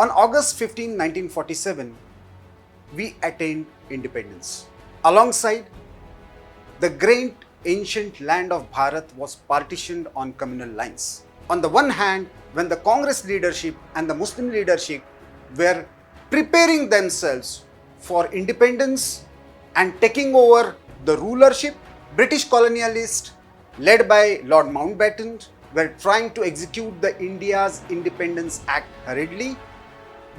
On August 15, 1947, we attained independence. Alongside, the great ancient land of Bharat was partitioned on communal lines. On the one hand, when the Congress leadership and the Muslim leadership were preparing themselves for independence and taking over the rulership, British colonialists led by Lord Mountbatten were trying to execute the India's Independence Act hurriedly.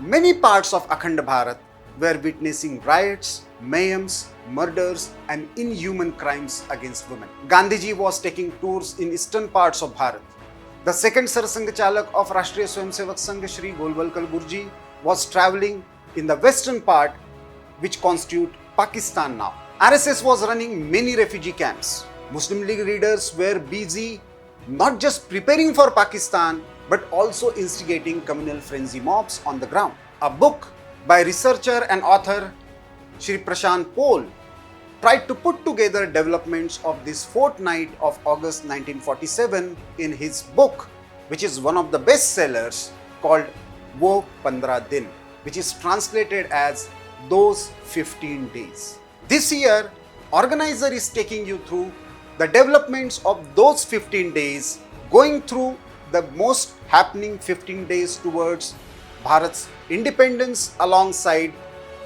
Many parts of Akhand Bharat were witnessing riots, mayhems, murders and inhuman crimes against women. Gandhiji was taking tours in eastern parts of Bharat. The second Sarsangh Chalak of Rashtriya Swayamsevak Sangh, Shri Golwalkar Gurji, was travelling in the western part, which constitute Pakistan now. RSS was running many refugee camps. Muslim League leaders were busy not just preparing for Pakistan, but also instigating communal frenzy mobs on the ground. A book by researcher and author Shri Prashant Pol tried to put together developments of this fortnight of August 1947 in his book, which is one of the best sellers, called Wo 15 Din, which is translated as Those 15 Days. This year, Organiser is taking you through the developments of those 15 days, going through the most happening 15 days towards Bharat's independence alongside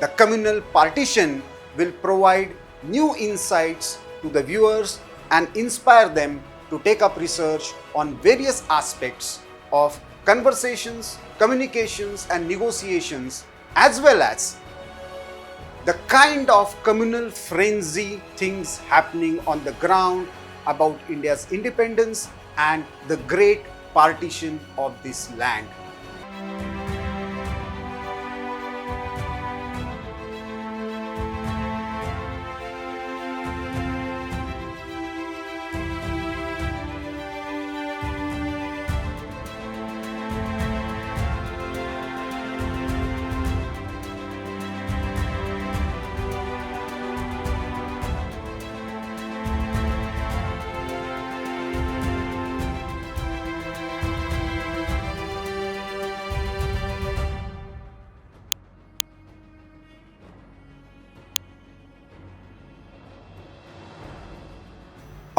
the communal partition will provide new insights to the viewers and inspire them to take up research on various aspects of conversations, communications and negotiations, as well as the kind of communal frenzy things happening on the ground about India's independence and the great partition of this land.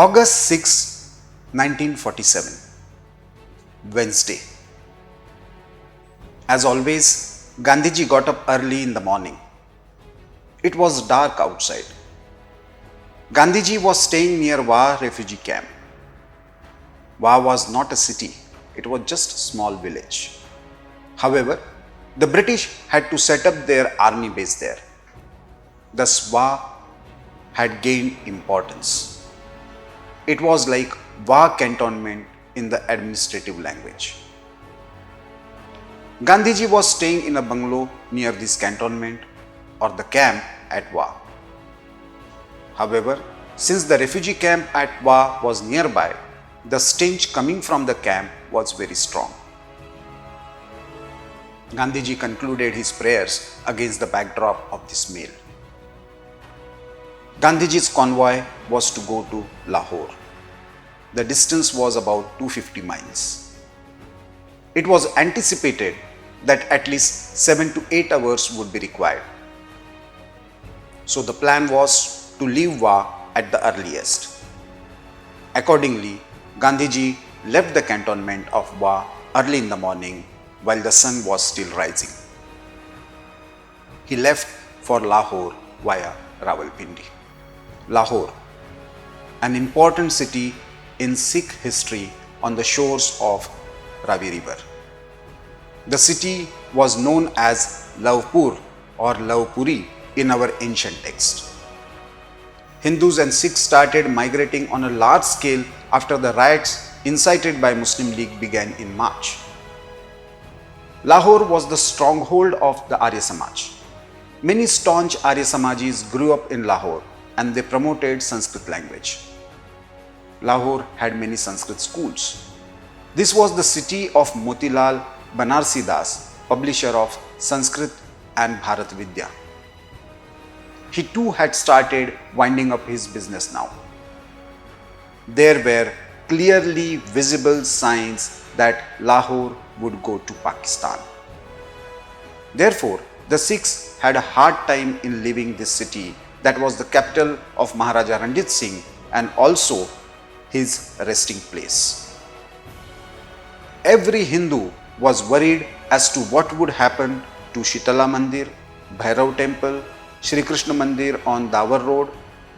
August 6, 1947, Wednesday. As always, Gandhiji got up early in the morning. It was dark outside. Gandhiji was staying near Wah refugee camp. Wah was not a city, it was just a small village. However, the British had to set up their army base there. Thus, Wah had gained importance. It was like Wah cantonment in the administrative language. Gandhiji was staying in a bungalow near this cantonment or the camp at Wah. However, since the refugee camp at Wah was nearby, the stench coming from the camp was very strong. Gandhiji concluded his prayers against the backdrop of this meal. Gandhiji's convoy was to go to Lahore. The distance was about 250 miles. It was anticipated that at least 7 to 8 hours would be required. So the plan was to leave Wah at the earliest. Accordingly, Gandhiji left the cantonment of Wah early in the morning while the sun was still rising. He left for Lahore via Rawalpindi. Lahore, an important city in Sikh history on the shores of Ravi River. The city was known as Lavpur or Lavpuri in our ancient text. Hindus and Sikhs started migrating on a large scale after the riots incited by Muslim League began in March. Lahore was the stronghold of the Arya Samaj. Many staunch Arya Samajis grew up in Lahore and they promoted Sanskrit language. Lahore had many Sanskrit schools. This was the city of Motilal Banarsidas, publisher of Sanskrit and Bharat Vidya. He too had started winding up his business now. There were clearly visible signs that Lahore would go to Pakistan. Therefore, the Sikhs had a hard time in leaving this city that was the capital of Maharaja Ranjit Singh and also his resting place. Every Hindu was worried as to what would happen to Shitala Mandir, Bhairav Temple, Shri Krishna Mandir on Dawar Road,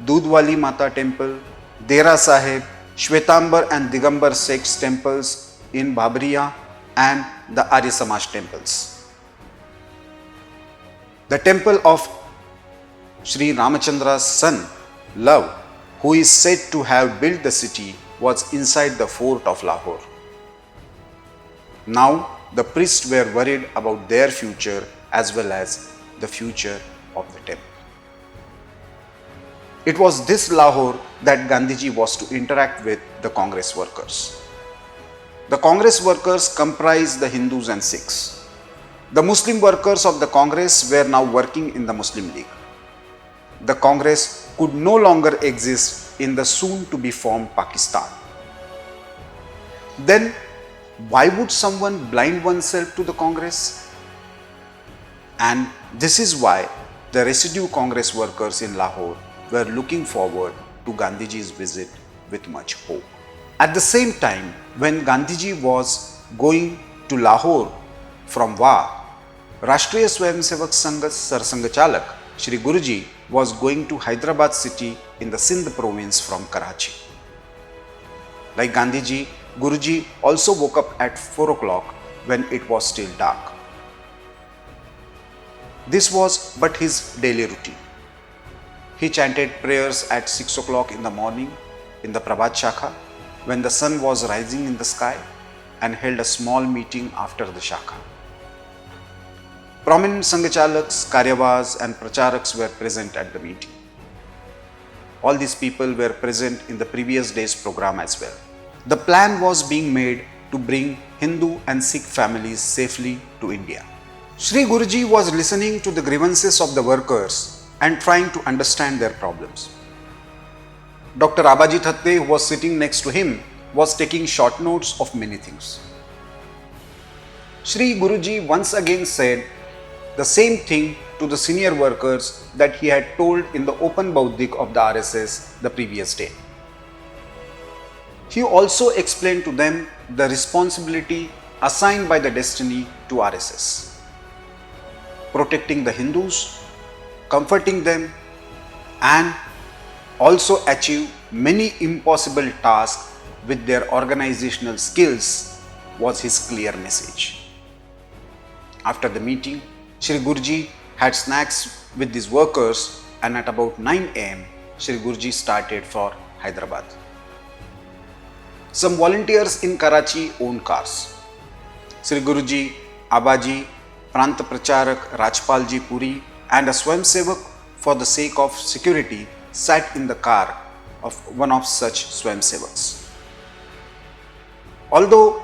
Dudwali Mata Temple, Dera Sahib, Shwetambar and Digambar sects temples in Babariya and the Arya Samaj temples. The temple of Sri Ramachandra's son, Love, who is said to have built the city, was inside the fort of Lahore. Now, the priests were worried about their future as well as the future of the temple. It was this Lahore that Gandhiji was to interact with the Congress workers. The Congress workers comprised the Hindus and Sikhs. The Muslim workers of the Congress were now working in the Muslim League. The Congress could no longer exist in the soon to be formed Pakistan. Then, why would someone blind oneself to the Congress? And this is why the residue Congress workers in Lahore were looking forward to Gandhiji's visit with much hope. At the same time, when Gandhiji was going to Lahore from Wah, Rashtriya Swayamsevak Sangh's Sarsangachalak, Shri Guruji, was going to Hyderabad city in the Sindh province from Karachi. Like Gandhiji, Guruji also woke up at 4 o'clock when it was still dark. This was but his daily routine. He chanted prayers at 6 o'clock in the morning in the Prabhat Shakha when the sun was rising in the sky and held a small meeting after the Shakha. Prominent Sanghachalaks, Karyavas and Pracharaks were present at the meeting. All these people were present in the previous day's program as well. The plan was being made to bring Hindu and Sikh families safely to India. Shri Guruji was listening to the grievances of the workers and trying to understand their problems. Dr. Abaji Thatte, who was sitting next to him, was taking short notes of many things. Shri Guruji once again said the same thing to the senior workers that he had told in the open Baudik of the RSS the previous day. He also explained to them the responsibility assigned by the destiny to RSS. Protecting the Hindus, comforting them, and also achieve many impossible tasks with their organizational skills was his clear message. After the meeting, Shri Guruji had snacks with these workers, and at about 9 am, Shri Guruji started for Hyderabad. Some volunteers in Karachi owned cars. Shri Guruji, Abaji, Prant Pracharak, Rajpalji Puri and a Swayamsevak for the sake of security sat in the car of one of such Swayamsevaks. Although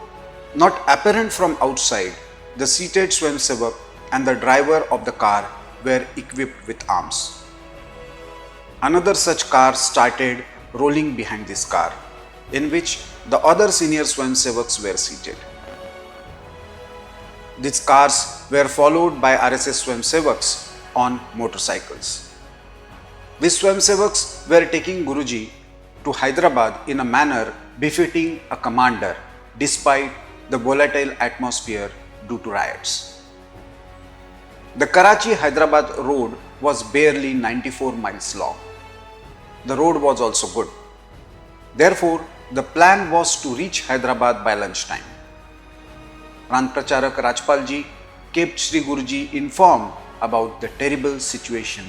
not apparent from outside, the seated Swayamsevak and the driver of the car were equipped with arms. Another such car started rolling behind this car, in which the other senior Swayamsevaks were seated. These cars were followed by RSS Swayamsevaks on motorcycles. These Swayamsevaks were taking Guruji to Hyderabad in a manner befitting a commander despite the volatile atmosphere due to riots. The Karachi-Hyderabad road was barely 94 miles long. The road was also good. Therefore, the plan was to reach Hyderabad by lunchtime. Prant Pracharak Rajpalji kept Shri Guruji informed about the terrible situation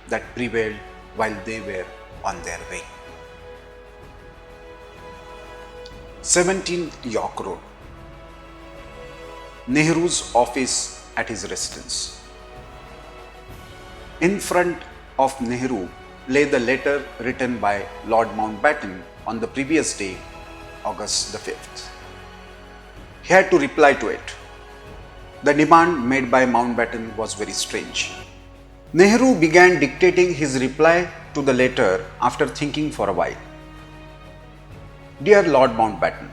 that prevailed while they were on their way. 17 York Road. Nehru's office at his residence. In front of Nehru lay the letter written by Lord Mountbatten on the previous day, August the 5th. He had to reply to it. The demand made by Mountbatten was very strange. Nehru began dictating his reply to the letter after thinking for a while. Dear Lord Mountbatten,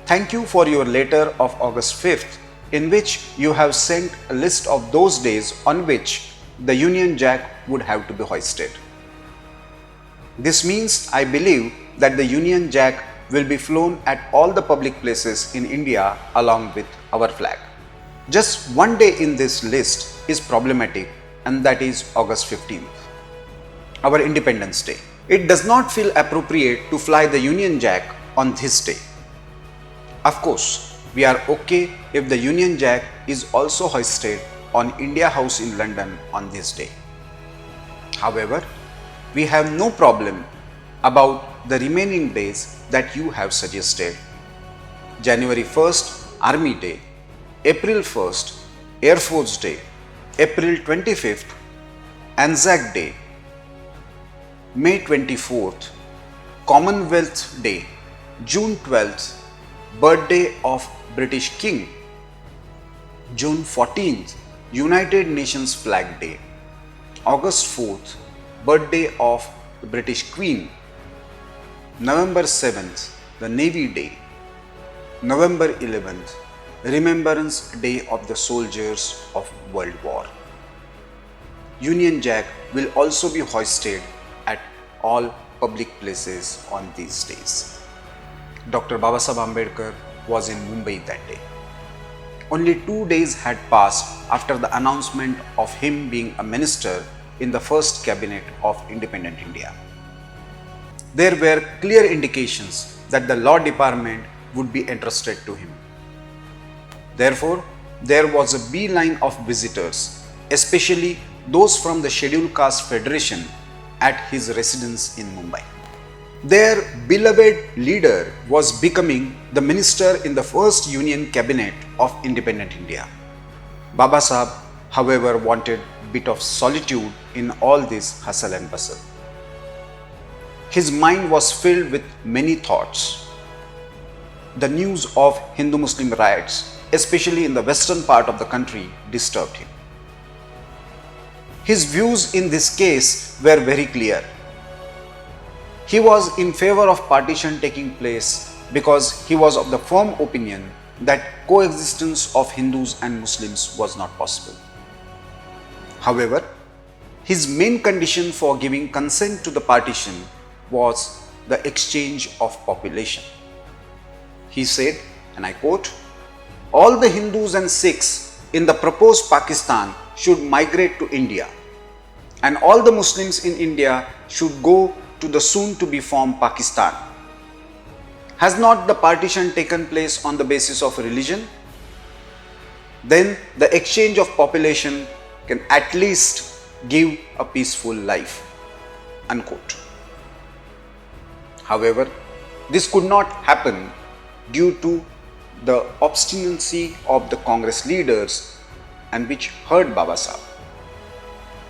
thank you for your letter of August 5th in which you have sent a list of those days on which the Union Jack would have to be hoisted. This means I believe that the Union Jack will be flown at all the public places in India along with our flag. Just one day in this list is problematic, and that is August 15th, our Independence Day. It does not feel appropriate to fly the Union Jack on this day. Of course, we are okay if the Union Jack is also hoisted on India House in London on this day. However, we have no problem about the remaining days that you have suggested. January 1st, Army Day, April 1st, Air Force Day, April 25th, Anzac Day, May 24th, Commonwealth Day, June 12th, birthday of British King, June 14th, United Nations Flag Day, August 4th, birthday of the British Queen, November 7th, the Navy Day, November 11th, Remembrance Day of the Soldiers of World War. Union Jack will also be hoisted at all public places on these days. Dr. Babasaheb Ambedkar was in Mumbai that day. Only 2 days had passed after the announcement of him being a minister in the first cabinet of independent India. There were clear indications that the law department would be entrusted to him. Therefore, there was a beeline of visitors, especially those from the Scheduled Caste Federation, at his residence in Mumbai. Their beloved leader was becoming the minister in the first Union Cabinet of independent India. Babasaheb, however, wanted a bit of solitude in all this hustle and bustle. His mind was filled with many thoughts. The news of Hindu-Muslim riots, especially in the western part of the country, disturbed him. His views in this case were very clear. He was in favor of partition taking place because he was of the firm opinion that coexistence of Hindus and Muslims was not possible. However, his main condition for giving consent to the partition was the exchange of population. He said, and I quote, "All the Hindus and Sikhs in the proposed Pakistan should migrate to India, and all the Muslims in India should go to the soon to be formed Pakistan. Has not the partition taken place on the basis of religion? Then the exchange of population can at least give a peaceful life." Unquote. However, this could not happen due to the obstinacy of the Congress leaders, and which hurt Babasaheb.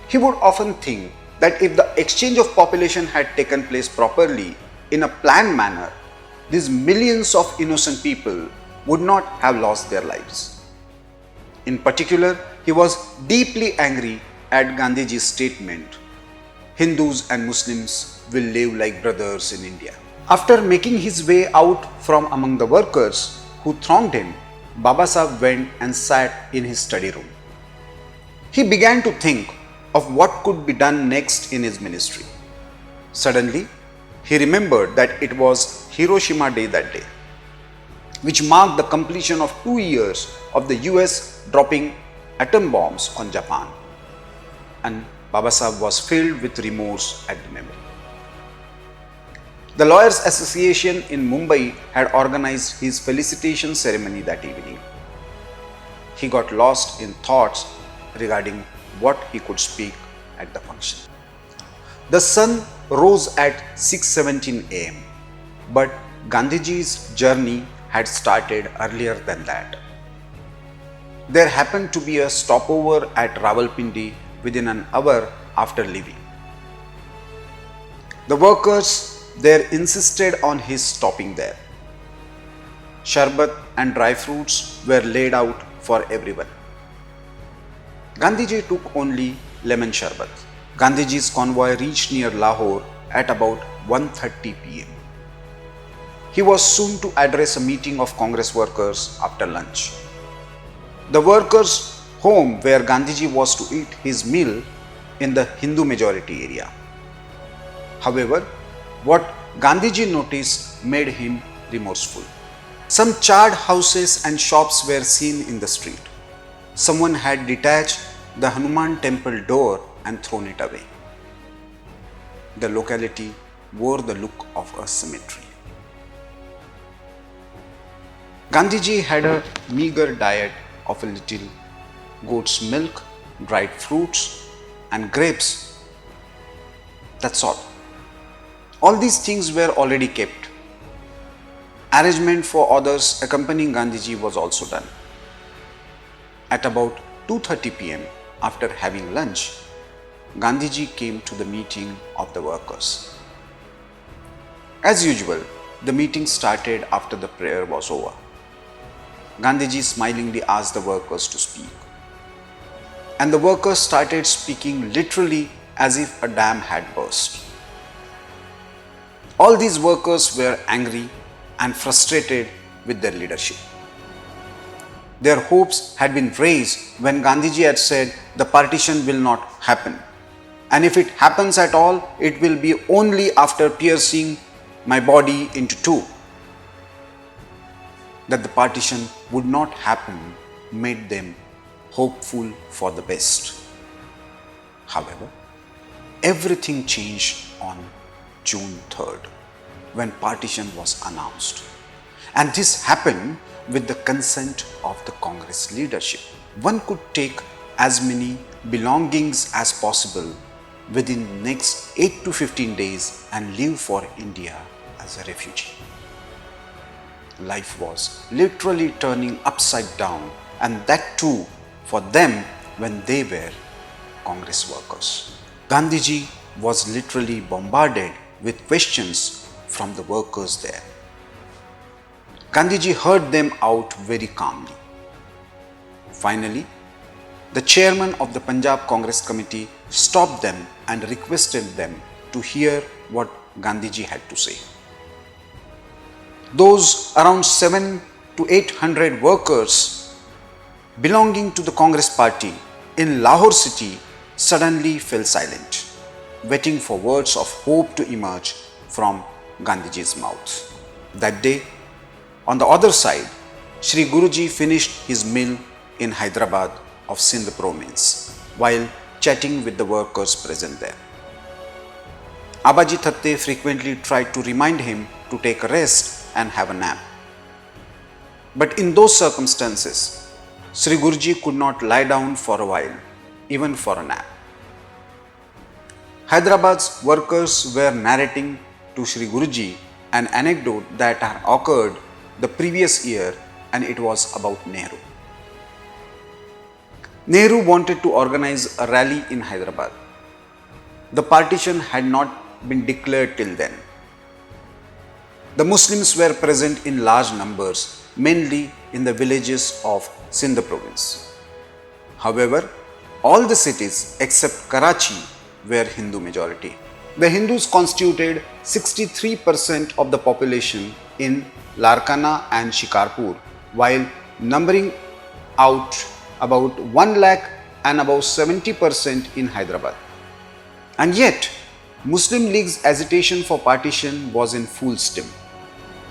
He would often think that if the exchange of population had taken place properly in a planned manner, these millions of innocent people would not have lost their lives. In particular, he was deeply angry at Gandhiji's statement, "Hindus and Muslims will live like brothers in India." After making his way out from among the workers who thronged him, Babasaheb went and sat in his study room. He began to think of what could be done next in his ministry. Suddenly, he remembered that it was Hiroshima Day that day, which marked the completion of 2 years of the US dropping atom bombs on Japan, and Babasaheb was filled with remorse at the memory. The Lawyers Association in Mumbai had organized his felicitation ceremony that evening. He got lost in thoughts regarding what he could speak at the function. The sun rose at 6:17 a.m., but Gandhiji's journey had started earlier than that. There happened to be a stopover at Rawalpindi within an hour after leaving. The workers there insisted on his stopping there. Sharbat and dry fruits were laid out for everyone. Gandhiji took only lemon sharbat. Gandhiji's convoy reached near Lahore at about 1:30 p.m. He was soon to address a meeting of Congress workers after lunch. the workers' home where Gandhiji was to eat his meal in the Hindu majority area. However, what Gandhiji noticed made him remorseful. Some charred houses and shops were seen in the street. Someone had detached the Hanuman temple door and thrown it away. The locality wore the look of a cemetery. Gandhiji had a meager diet of a little goat's milk, dried fruits, and grapes. That's all. All these things were already kept. Arrangement for others accompanying Gandhiji was also done. At about 2:30 p.m., after having lunch, Gandhiji came to the meeting of the workers. As usual, the meeting started after the prayer was over. Gandhiji smilingly asked the workers to speak. And the workers started speaking literally as if a dam had burst. All these workers were angry and frustrated with their leadership. Their hopes had been raised when Gandhiji had said the partition will not happen. And if it happens at all, it will be only after piercing my body into two. That the partition would not happen made them hopeful for the best. However, everything changed on June 3rd when partition was announced. And this happened with the consent of the Congress leadership. One could take as many belongings as possible within the next 8 to 15 days and leave for India as a refugee. Life was literally turning upside down, and that too for them when they were Congress workers. Gandhiji was literally bombarded with questions from the workers there. Gandhiji heard them out very calmly. Finally, the chairman of the Punjab Congress Committee stopped them and requested them to hear what Gandhiji had to say. Those around 700 to 800 workers belonging to the Congress party in Lahore city suddenly fell silent, waiting for words of hope to emerge from Gandhiji's mouth. That day, on the other side, Sri Guruji finished his meal in Hyderabad of Sindh province while chatting with the workers present there. Abaji Thatte frequently tried to remind him to take a rest and have a nap. But in those circumstances, Sri Guruji could not lie down for a while, even for a nap. Hyderabad's workers were narrating to Sri Guruji an anecdote that had occurred the previous year, and it was about Nehru. Nehru wanted to organize a rally in Hyderabad. The partition had not been declared till then. The Muslims were present in large numbers, mainly in the villages of Sindh province. However, all the cities except Karachi were Hindu majority. The Hindus constituted 63% of the population in Larkana and Shikarpur, while numbering out about 1 lakh and about 70% in Hyderabad. And yet, Muslim League's agitation for partition was in full swing,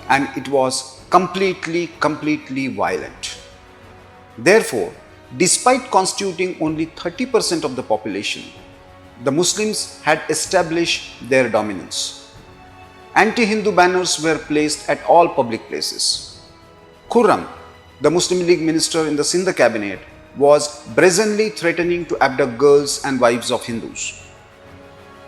and it was completely violent. Therefore, despite constituting only 30% of the population, the Muslims had established their dominance. Anti-Hindu banners were placed at all public places. Khurram, the Muslim League minister in the Sindh cabinet, was brazenly threatening to abduct girls and wives of Hindus.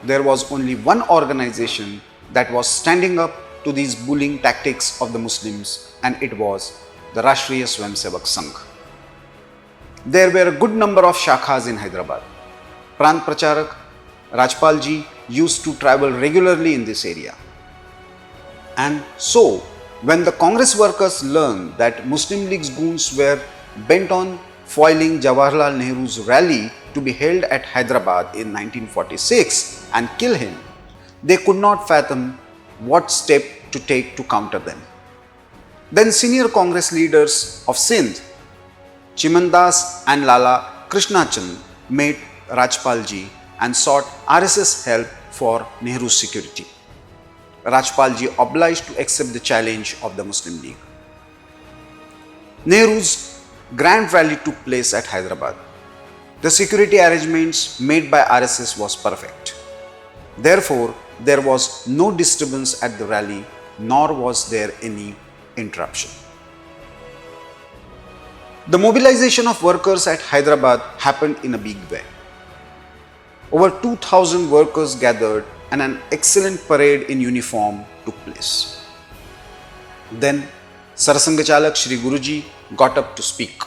There was only one organization that was standing up to these bullying tactics of the Muslims, and it was the Rashtriya Swayamsevak Sangh. There were a good number of shakhas in Hyderabad. Prant Pracharak Rajpal ji used to travel regularly in this area. And so, when the Congress workers learned that Muslim League's goons were bent on foiling Jawaharlal Nehru's rally to be held at Hyderabad in 1946 and kill him, they could not fathom what step to take to counter them. Then senior Congress leaders of Sindh Chimandas and Lala Krishnachand met Rajpalji and sought RSS help for Nehru's security. Rajpalji obliged to accept the challenge of the Muslim League. Nehru's grand rally took place at Hyderabad. The security arrangements made by RSS was perfect. Therefore, there was no disturbance at the rally, nor was there any interruption. The mobilization of workers at Hyderabad happened in a big way. Over 2,000 workers gathered and an excellent parade in uniform took place. Then Sarasangachalak Shri Guruji got up to speak.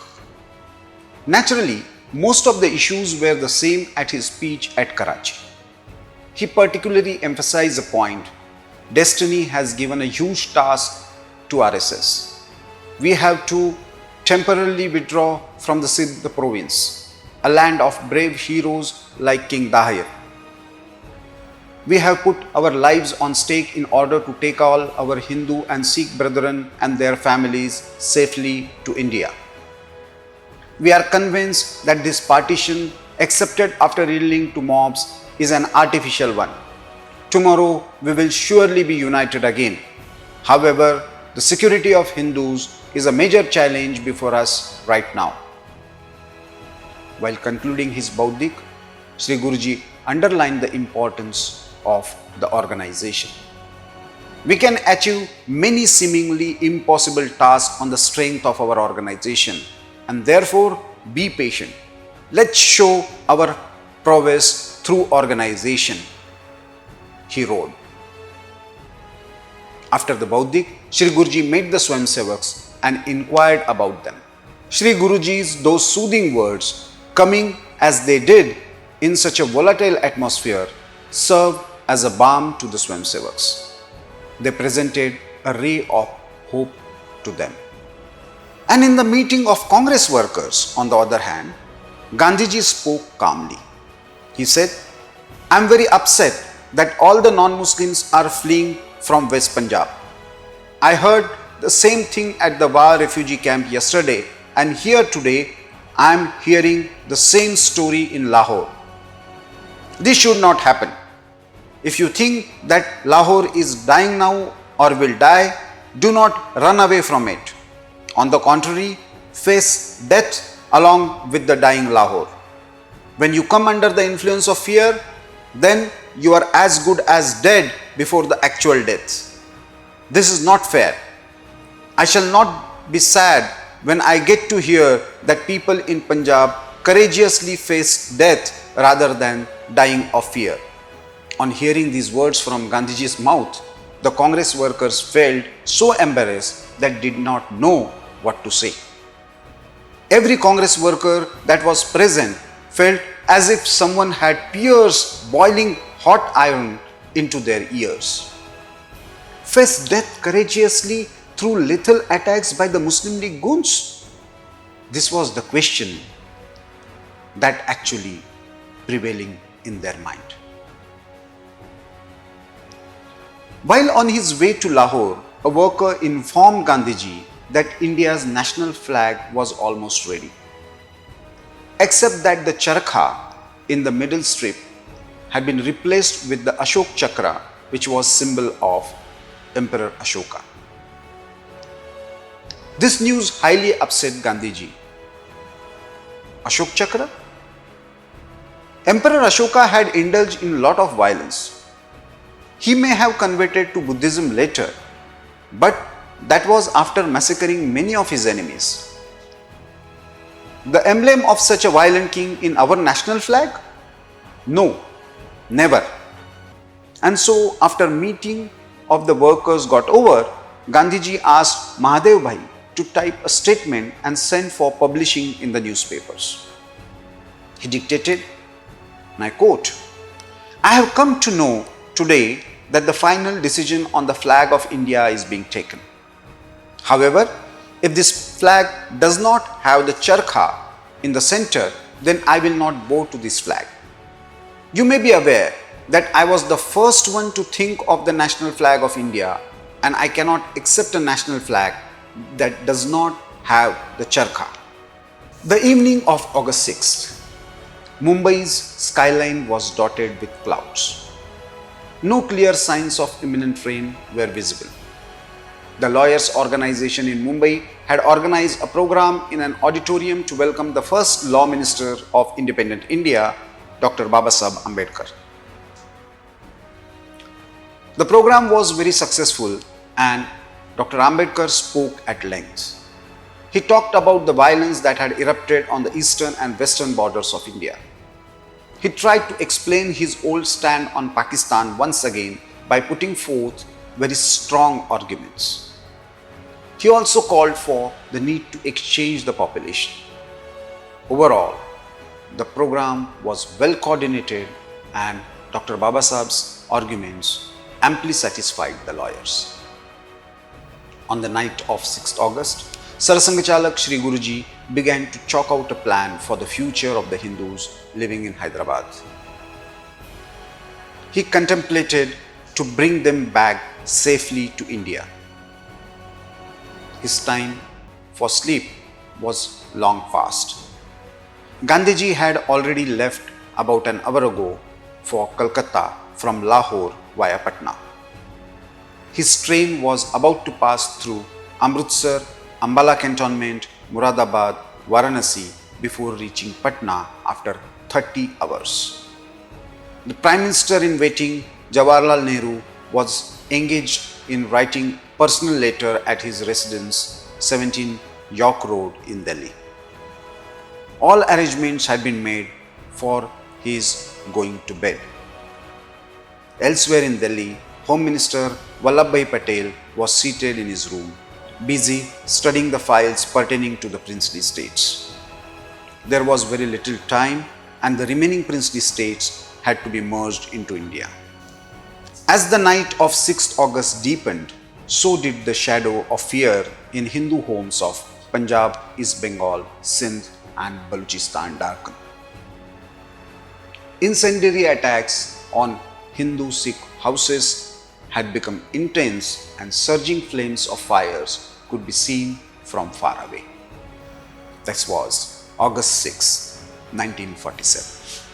Naturally, most of the issues were the same at his speech at Karachi. He particularly emphasized the point, destiny has given a huge task to RSS. We have to temporarily withdraw from the Sindh province, a land of brave heroes like King Dahir. We have put our lives on stake in order to take all our Hindu and Sikh brethren and their families safely to India. We are convinced that this partition, accepted after yielding to mobs, is an artificial one. Tomorrow we will surely be united again. However, the security of Hindus is a major challenge before us right now. While concluding his Baudik, Sri Guruji underlined the importance of the organization. We can achieve many seemingly impossible tasks on the strength of our organization, and therefore be patient. Let's show our prowess through organization, he wrote. After the Baudik, Sri Guruji met the Swayamsevaks and inquired about them. Sri Guruji's those soothing words, coming as they did in such a volatile atmosphere, served as a balm to the Swayamsevaks. They presented a ray of hope to them. And in the meeting of Congress workers, on the other hand, Gandhiji spoke calmly. He said, I am very upset that all the non-Muslims are fleeing from West Punjab. I heard the same thing at the war refugee camp yesterday, and here today I am hearing the same story in Lahore. This should not happen. If you think that Lahore is dying now or will die, do not run away from it. On the contrary, face death along with the dying Lahore. When you come under the influence of fear, then you are as good as dead before the actual death. This is not fair. I shall not be sad when I get to hear that people in Punjab courageously face death rather than dying of fear. On hearing these words from Gandhiji's mouth, the Congress workers felt so embarrassed that did not know what to say. Every Congress worker that was present felt as if someone had pierced boiling hot iron into their ears. Face death courageously through lethal attacks by the Muslim League goons? This was the question that actually prevailing in their mind. While on his way to Lahore, a worker informed Gandhiji that India's national flag was almost ready, except that the charkha in the middle strip had been replaced with the Ashok Chakra, which was symbol of Emperor Ashoka. This news highly upset Gandhiji. Ashok Chakra? Emperor Ashoka had indulged in a lot of violence. He may have converted to Buddhism later, but that was after massacring many of his enemies. The emblem of such a violent king in our national flag? No, never. And so, after meeting of the workers got over, Gandhiji asked Mahadev Bhai to type a statement and send for publishing in the newspapers. He dictated, and I quote, I have come to know today that the final decision on the flag of India is being taken. However, if this flag does not have the charkha in the center, then I will not bow to this flag. You may be aware that I was the first one to think of the national flag of India, and I cannot accept a national flag that does not have the charkha. The evening of August 6th, Mumbai's skyline was dotted with clouds. No clear signs of imminent rain were visible. The lawyers' organization in Mumbai had organized a program in an auditorium to welcome the first Law Minister of independent India, Dr. Babasaheb Ambedkar. The program was very successful and Dr. Ambedkar spoke at length. He talked about the violence that had erupted on the eastern and western borders of India. He tried to explain his old stand on Pakistan once again by putting forth very strong arguments. He also called for the need to exchange the population. Overall, the program was well coordinated and Dr. Babasaheb's arguments amply satisfied the lawyers. On the night of 6th August, Sarasangachalak Shri Guruji began to chalk out a plan for the future of the Hindus living in Hyderabad. He contemplated to bring them back safely to India. His time for sleep was long past. Gandhiji had already left about an hour ago for Calcutta from Lahore via Patna. His train was about to pass through Amritsar, Ambala Cantonment, Muradabad, Varanasi before reaching Patna after 30 hours. The Prime Minister in waiting, Jawaharlal Nehru, was engaged in writing personal letter at his residence, 17 York Road in Delhi. All arrangements had been made for his going to bed. Elsewhere in Delhi, Home Minister Vallabhbhai Patel was seated in his room, busy studying the files pertaining to the princely states. There was very little time and the remaining princely states had to be merged into India. As the night of 6th August deepened, so did the shadow of fear in Hindu homes of Punjab, East Bengal, Sindh and Balochistan darken. Incendiary attacks on Hindu Sikh houses had become intense and surging flames of fires could be seen from far away. This was August 6, 1947.